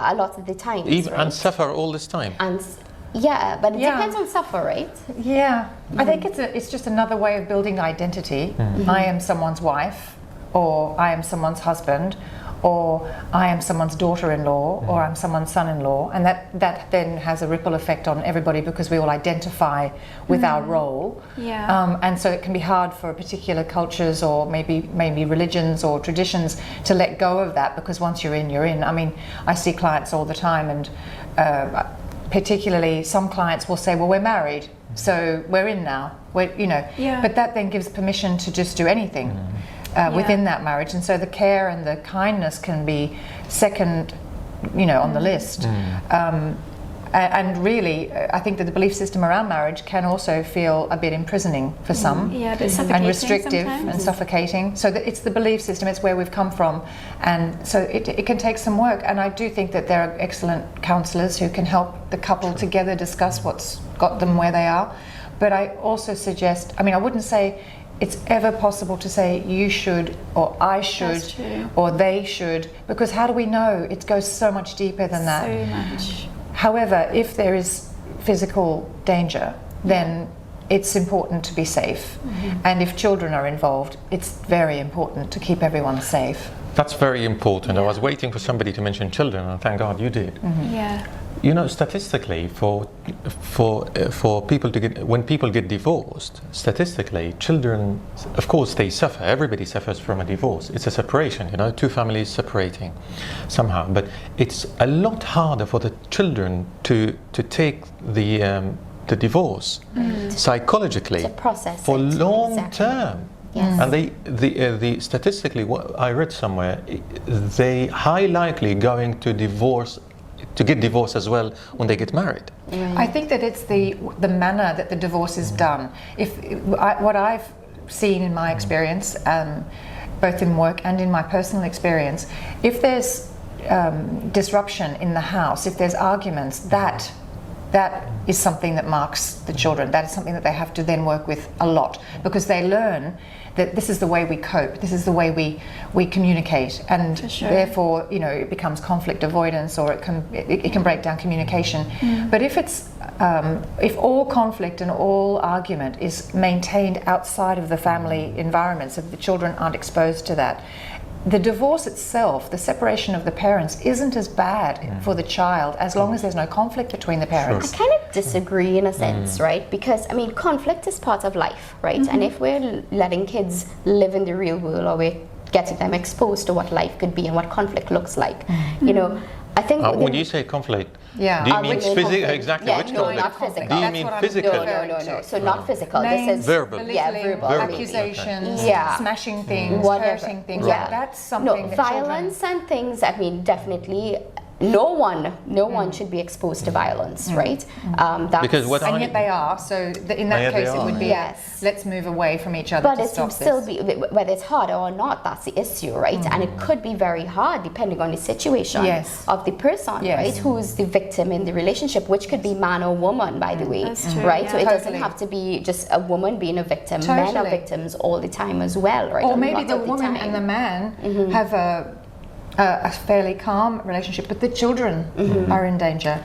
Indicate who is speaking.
Speaker 1: a lot of the time.
Speaker 2: Even, right? And suffer all this time.
Speaker 1: And yeah, but it depends on suffer, right?
Speaker 3: Yeah, I think it's just another way of building identity. I am someone's wife, or I am someone's husband, or I am someone's daughter-in-law, or I'm someone's son-in-law, and that then has a ripple effect on everybody because we all identify with our role.
Speaker 4: Yeah.
Speaker 3: And so it can be hard for particular cultures or maybe religions or traditions to let go of that, because once you're in, you're in. I mean, I see clients all the time, and particularly some clients will say, well, we're married, so we're in now. But that then gives permission to just do anything. Within that marriage, and so the care and the kindness can be second, on the list. And really, I think that the belief system around marriage can also feel a bit imprisoning for some,
Speaker 4: a bit suffocating
Speaker 3: and restrictive
Speaker 4: sometimes.
Speaker 3: and suffocating. So it's the belief system; it's where we've come from, and so it can take some work. And I do think that there are excellent counsellors who can help the couple together discuss what's got them where they are. But I also suggest, I wouldn't say it's ever possible to say you should or I should or they should, because how do we know? It goes so much deeper than that.
Speaker 4: So much.
Speaker 3: However, if there is physical danger, then it's important to be safe. And if children are involved, it's very important to keep everyone safe.
Speaker 2: That's very important. I was waiting for somebody to mention children, and thank God you did.
Speaker 4: Yeah.
Speaker 2: Statistically, for people to get, when people get divorced, statistically, children, of course, they suffer. Everybody suffers from a divorce. It's a separation, two families separating somehow. But it's a lot harder for the children to take the divorce psychologically for long term.
Speaker 1: Yes.
Speaker 2: And the statistically, what I read somewhere, they high likely going to get divorced as well when they get married.
Speaker 3: I think that it's the manner that the divorce is done. What I've seen in my experience, both in work and in my personal experience, if there's disruption in the house, if there's arguments, that is something that marks the children. That is something that they have to then work with a lot, because they learn that this is the way we cope, this is the way we communicate, and therefore it becomes conflict avoidance, or it can break down communication. But if all conflict and all argument is maintained outside of the family environment, so the children aren't exposed to that, the divorce itself, the separation of the parents, isn't as bad for the child as long as there's no conflict between the parents.
Speaker 1: I kind of disagree in a sense, right? Because conflict is part of life, right? And if we're letting kids live in the real world, or we're getting them exposed to what life could be and what conflict looks like, I think
Speaker 2: when you say conflict, do you mean physical? Exactly, which
Speaker 1: no,
Speaker 2: conflict?
Speaker 1: not physical.
Speaker 2: Do you mean physical?
Speaker 1: No. So not physical.
Speaker 3: Names,
Speaker 1: this is
Speaker 2: verbal.
Speaker 1: verbal.
Speaker 3: Accusations, smashing things, hurting things.
Speaker 1: Yeah.
Speaker 3: That's something.
Speaker 1: No, violence and things. Definitely. No one should be exposed to violence, right?
Speaker 2: Because
Speaker 3: and yet they are. So in that case, it would be let's move away from each other.
Speaker 1: But it would still be, whether it's harder or not, that's the issue, right? And it could be very hard depending on the situation of the person, right? Who's the victim in the relationship, which could be man or woman, by the way, right? So it doesn't have to be just a woman being a victim. Men are victims all the time as well, right?
Speaker 3: Or maybe the woman and the man have a fairly calm relationship, but the children are in danger.